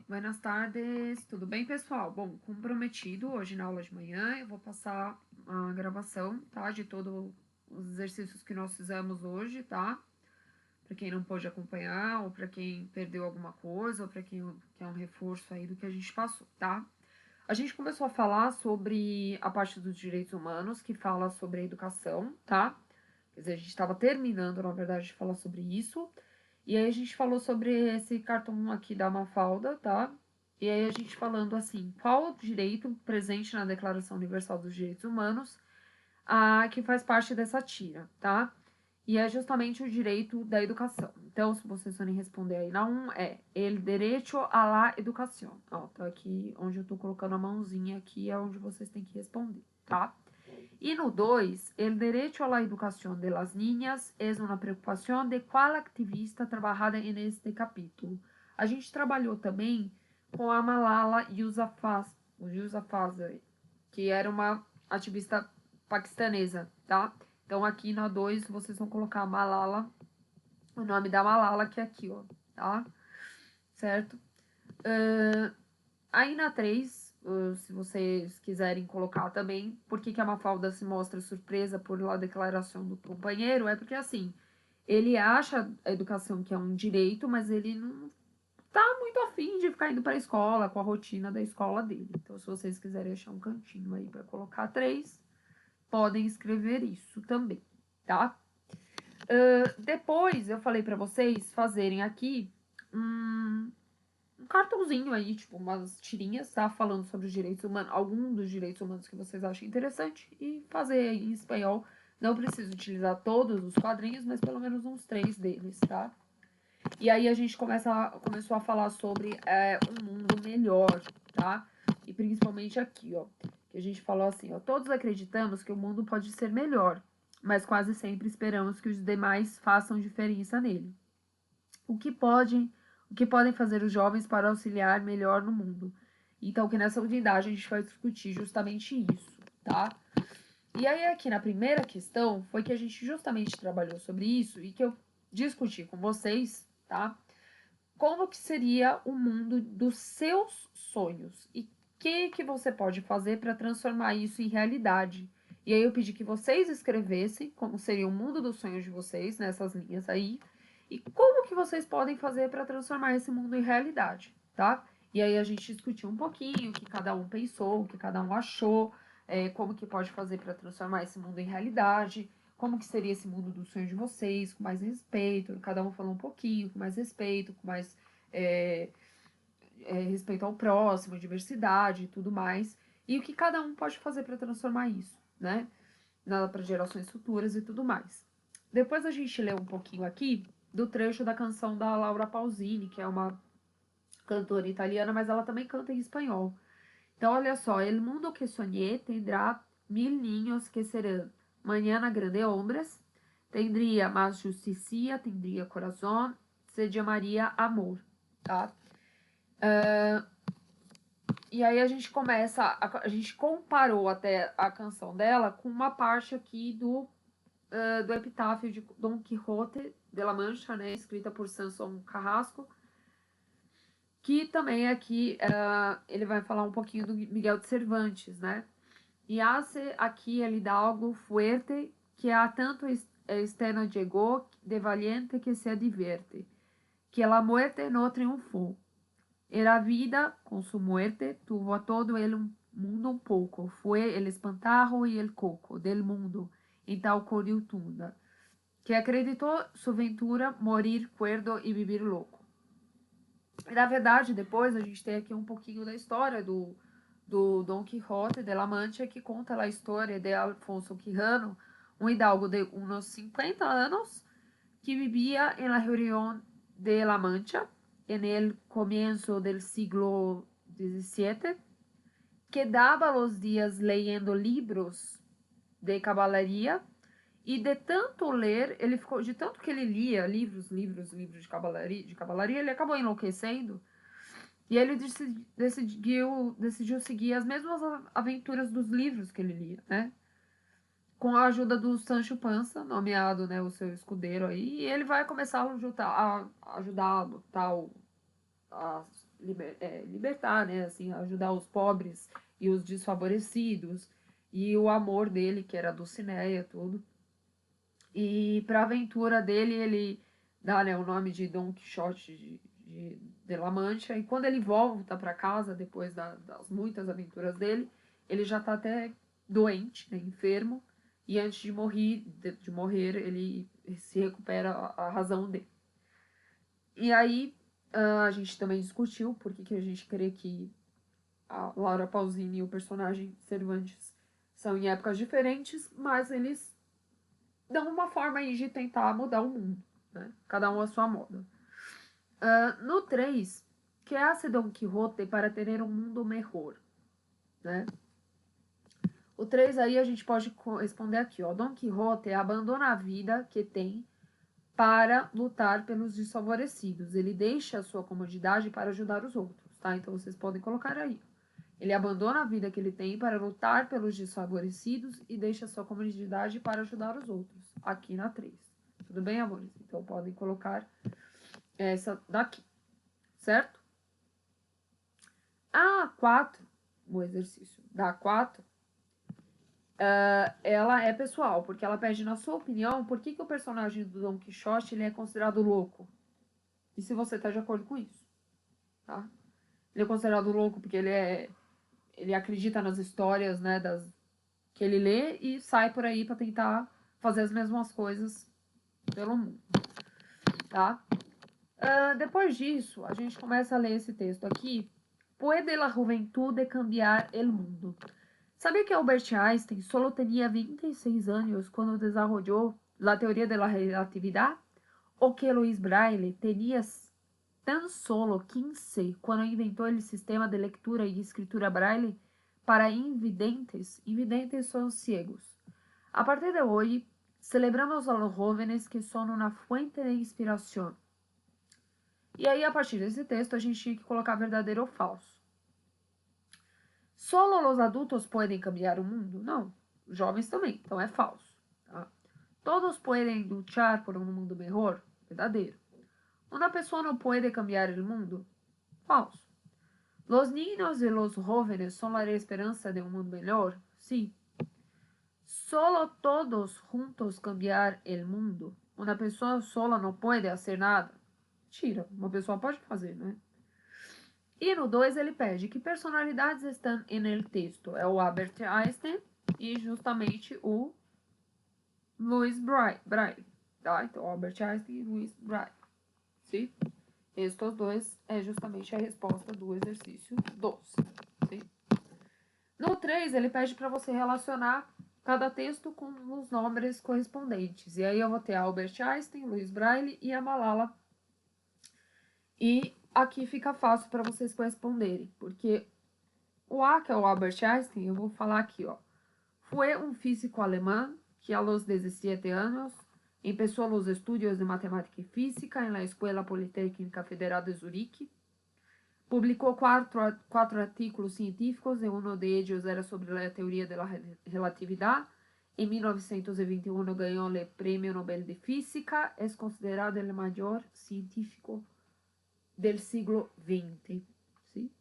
Buenas tardes, tudo bem, pessoal? Bom, como prometido, hoje na aula de manhã eu vou passar a gravação, tá? De todos os exercícios que nós fizemos hoje, tá? Para quem não pôde acompanhar, ou para quem perdeu alguma coisa, ou para quem quer um reforço aí do que a gente passou, tá? A gente começou a falar sobre a parte dos direitos humanos, que fala sobre a educação, tá? Quer dizer, a gente estava terminando, na verdade, de falar sobre isso. E aí a gente falou sobre esse cartão aqui da Mafalda, tá? E aí a gente falando assim, qual o direito presente na Declaração Universal dos Direitos Humanos que faz parte dessa tira, tá? E é justamente o direito da educação. Então, se vocês forem responder aí na 1, é el derecho a la educación. Ó, tá aqui onde eu tô colocando a mãozinha aqui, é onde vocês têm que responder, tá? E no 2, el derecho a la educación de las niñas es una preocupación de qual activista trabajada en este capítulo. A gente trabalhou também com a Malala Yousafzai, que era uma ativista paquistanesa, tá? Então aqui na 2 vocês vão colocar a Malala, o nome da Malala, que é aqui, ó, tá? Certo? Aí na 3, se vocês quiserem colocar também, por que a Mafalda se mostra surpresa por la declaração do companheiro, é porque assim, ele acha a educação que é um direito, mas ele não tá muito afim de ficar indo pra escola, com a rotina da escola dele. Então, se vocês quiserem achar um cantinho aí para colocar 3, podem escrever isso também, tá? Depois, eu falei para vocês fazerem aqui um cartãozinho aí, tipo, umas tirinhas, tá? Falando sobre os direitos humanos, algum dos direitos humanos que vocês acham interessante e fazer aí em espanhol. Não preciso utilizar todos os quadrinhos, mas pelo menos uns 3 deles, tá? E aí a gente começou a falar sobre um mundo melhor, tá? E principalmente aqui, ó, que a gente falou assim, ó, todos acreditamos que o mundo pode ser melhor, mas quase sempre esperamos que os demais façam diferença nele. O que podem fazer os jovens para auxiliar melhor no mundo? Então, que nessa unidade a gente vai discutir justamente isso, tá? E aí, aqui na primeira questão, foi que a gente justamente trabalhou sobre isso e que eu discuti com vocês, tá? Como que seria o mundo dos seus sonhos e o que você pode fazer para transformar isso em realidade. E aí eu pedi que vocês escrevessem como seria o mundo dos sonhos de vocês, nessas linhas aí, e como que vocês podem fazer para transformar esse mundo em realidade, tá? E aí a gente discutiu um pouquinho o que cada um pensou, o que cada um achou, como que pode fazer para transformar esse mundo em realidade, como que seria esse mundo dos sonhos de vocês, com mais respeito, cada um falou um pouquinho, com mais respeito, com mais respeito ao próximo, diversidade e tudo mais, e o que cada um pode fazer para transformar isso, né? Para gerações futuras e tudo mais. Depois a gente lê um pouquinho aqui do trecho da canção da Laura Pausini, que é uma cantora italiana, mas ela também canta em espanhol. Então, olha só, el mundo que soñé tendrá 1000 niños que serán mañana grande hombres, tendría más justicia, tendría corazón, se llamaría amor, tá? E aí a gente a gente comparou até a canção dela com uma parte aqui do epitáfio de Dom Quixote de la Mancha, né, escrita por Sansón Carrasco, que também aqui ele vai falar um pouquinho do Miguel de Cervantes, né? Y hace aquí el hidalgo fuerte que a tanto externo llegó de valiente que se divierte, que la muerte no triunfó. Era vida, con su muerte, tuvo a todo el mundo un poco, fue el espantajo y el coco del mundo en tal coriutunda, que acreditou su ventura morir cuerdo e vivir louco. E, na verdade, depois a gente tem aqui um pouquinho da história do Dom Quixote de la Mancha, que conta a história de Alfonso Quijano, um hidalgo de uns 50 anos, que vivia em la região de La Mancha, en el comienzo del siglo XVII, que daba los días leyendo livros de cavalaria, e de tanto ler, ele ficou, de tanto que ele lia livros de cavalaria, ele acabou enlouquecendo. E ele decidiu seguir as mesmas aventuras dos livros que ele lia, né? Com a ajuda do Sancho Panza, nomeado, né, o seu escudeiro aí, e ele vai começar a ajudá-lo, tal, a libertar, né, assim, ajudar os pobres e os desfavorecidos, e o amor dele, que era a Dulcinea, tudo. E para a aventura dele, ele dá, né, o nome de Don Quixote de La Mancha, e quando ele volta para casa, depois das muitas aventuras dele, ele já está até doente, né, enfermo, e antes de morrer, ele se recupera a razão dele. E aí, a gente também discutiu por que a gente crê que a Laura Pausini e o personagem Cervantes são em épocas diferentes, mas eles dão uma forma aí de tentar mudar o mundo, né? Cada um a sua moda. No 3, que hace Don Quixote para ter um mundo melhor, né? O 3 aí a gente pode responder aqui, ó. Don Quixote abandona a vida que tem para lutar pelos desfavorecidos. Ele deixa a sua comodidade para ajudar os outros, tá? Então vocês podem colocar aí. Ele abandona a vida que ele tem para lutar pelos desfavorecidos e deixa a sua comodidade para ajudar os outros. Aqui na 3. Tudo bem, amores? Então podem colocar essa daqui, certo? A 4, o exercício da 4, ela é pessoal, porque ela pede, na sua opinião, por que o personagem do Don Quixote ele é considerado louco? E se você está de acordo com isso, tá? Ele é considerado louco porque ele acredita nas histórias, né, que ele lê e sai por aí para tentar fazer as mesmas coisas pelo mundo, tá? Depois disso, a gente começa a ler esse texto aqui. Puede la juventude cambiar el mundo. Sabia que Albert Einstein solo tinha 26 anos quando desarrollou a teoria da relatividade? Ou que Louis Braille tinha tan solo 15 quando inventou o sistema de leitura e escritura Braille para invidentes. Invidentes são ciegos. A partir de hoje, celebramos a los jóvenes que são uma fuente de inspiração. E aí, a partir desse texto, a gente tinha que colocar verdadeiro ou falso. Solo os adultos podem cambiar o mundo? Não. Os jovens também, então é falso. Tá? Todos podem lutar por um mundo melhor? Verdadeiro. Uma pessoa não pode cambiar o mundo? Falso. Los niños e los jóvenes son la esperanza de un mundo melhor? Sí. Solo todos juntos cambiar el mundo. Uma pessoa sola não pode fazer nada? Tira, uma pessoa pode fazer, né? E no 2 ele pede que personalidades estão no texto. É o Albert Einstein e justamente o Louis Braille. Tá? Então, Albert Einstein e Louis Braille. Sim? Estes dois é justamente a resposta do exercício 12. Sim? No 3, ele pede para você relacionar cada texto com os nomes correspondentes. E aí eu vou ter Albert Einstein, Louis Braille e a Malala. E aqui fica fácil para vocês corresponderem, porque o A, que é o Albert Einstein, eu vou falar aqui, ó. Foi um físico alemão que a los 17 anos empezó los estudios de matemática y física en la Escuela Politécnica Federal de Zurique. Publicó cuatro artículos científicos y uno de ellos era sobre la teoría de la relatividad. En 1921 ganó el Premio Nobel de Física. Es considerado el mayor científico del siglo XX. ¿Sí?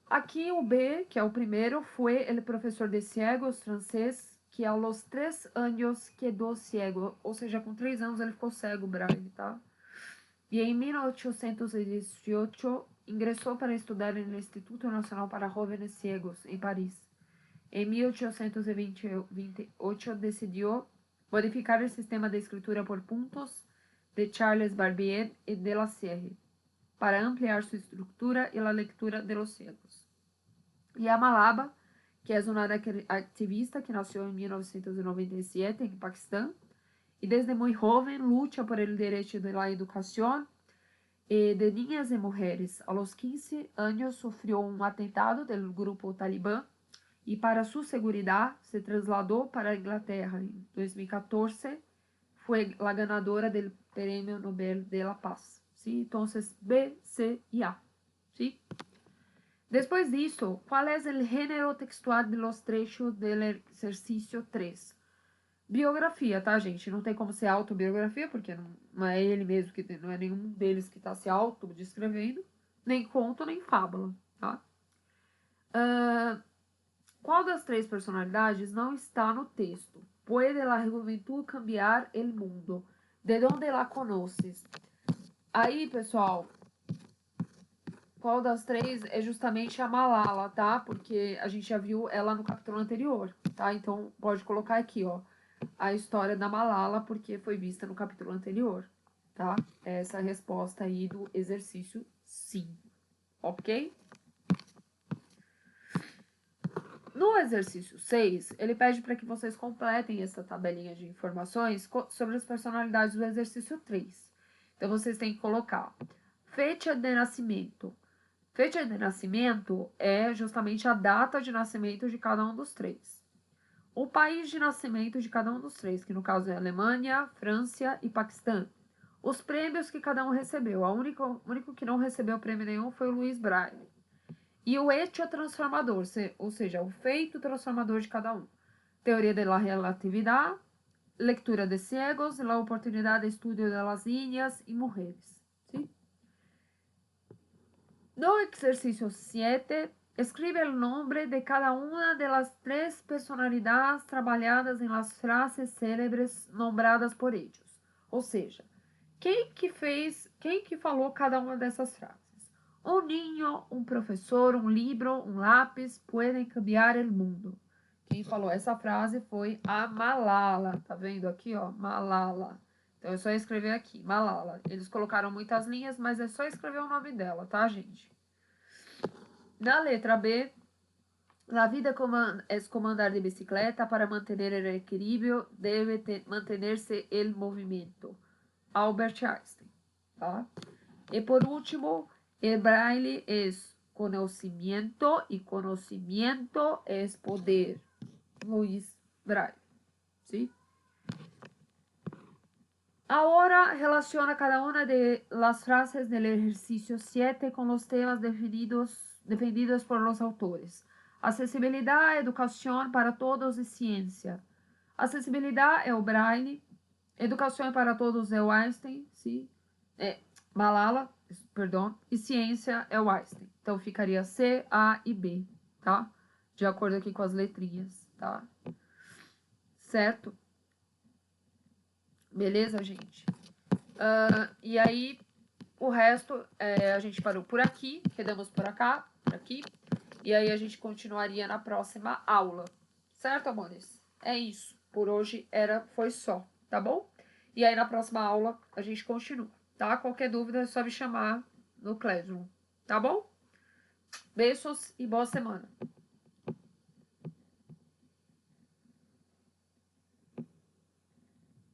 Aqui o B, que é o primeiro, foi o professor de ciegos francês, que aos 3 anos quedou cego, ou seja, com 3 anos ele ficou cego, Braille, tá? E em 1818 ingressou para estudar no Instituto Nacional para Jovens Ciegos, em Paris. Em 1828 decidiu modificar o sistema de escritura por pontos de Charles Barbier e de la Sierre, para ampliar sua estrutura e a leitura de los ciegos. E a Malala, que é uma activista que nasceu em 1997 em Paquistão, e desde muito jovem luta por el direito de la educação de niñas e mulheres. A los 15 anos sofreu um atentado do grupo Talibã e para sua segurança se trasladou para a Inglaterra. Em 2014 foi a ganadora do Prêmio Nobel de la Paz. ¿Sí? Então, B, C e A. ¿Sí? Depois disso, qual é o gênero textual de los trechos do exercício 3? Biografia, tá, gente? Não tem como ser autobiografia, porque não é ele mesmo, não é nenhum deles que está se autodescrevendo, nem conto, nem fábula, tá? Qual das três personalidades não está no texto? Puede la juventud cambiar el mundo? De donde la conoces? Aí, pessoal, qual das três é justamente a Malala, tá? Porque a gente já viu ela no capítulo anterior, tá? Então, pode colocar aqui, ó, a história da Malala, porque foi vista no capítulo anterior, tá? Essa é a resposta aí do exercício 5, ok? No exercício 6, ele pede para que vocês completem essa tabelinha de informações sobre as personalidades do exercício 3. Então, vocês têm que colocar fecha de nascimento. Fecha de nascimento é justamente a data de nascimento de cada um dos três. O país de nascimento de cada um dos três, que no caso é Alemanha, França e Paquistão. Os prêmios que cada um recebeu. O único que não recebeu prêmio nenhum foi o Louis Braille. E o hecho transformador, ou seja, o feito transformador de cada um. Teoria da relatividade, lectura de ciegos, la oportunidade de estudio de las niñas y mujeres. ¿Sí? No exercício 7, escribe el nombre de cada una de las tres personalidades trabalhadas em las frases célebres nombradas por ellos. Ou seja, quem que falou cada uma dessas frases? Um ninho, um professor, um livro, um lápis podem cambiar o mundo. Quem falou essa frase foi a Malala. Tá vendo aqui, ó? Malala. Então é só escrever aqui, Malala. Eles colocaram muitas linhas, mas é só escrever o nome dela, tá, gente? Na letra B, la vida es como andar de bicicleta, para manter el equilibrio debe mantenerse el movimiento. Albert Einstein, tá? E por último, el braille es conocimiento y conocimiento es poder. Luiz Braille, ¿sí? Ahora relaciona cada una de las frases del ejercicio 7 con los temas defendidos por los autores. Acessibilidade, educação para todos e ciência. Acessibilidade é o Braille. Educação para todos é o Einstein, sim. Malala, perdão. E ciência é o Einstein. Então ficaria C, A e B, tá? De acordo aqui com as letrinhas, tá? Certo? Beleza, gente? E aí, o resto, a gente parou por aqui, quedamos por cá, por aqui. E aí a gente continuaria na próxima aula. Certo, amores? É isso. Por hoje foi só, tá bom? E aí na próxima aula a gente continua, tá? Qualquer dúvida é só me chamar no Classroom, tá bom? Beijos e boa semana.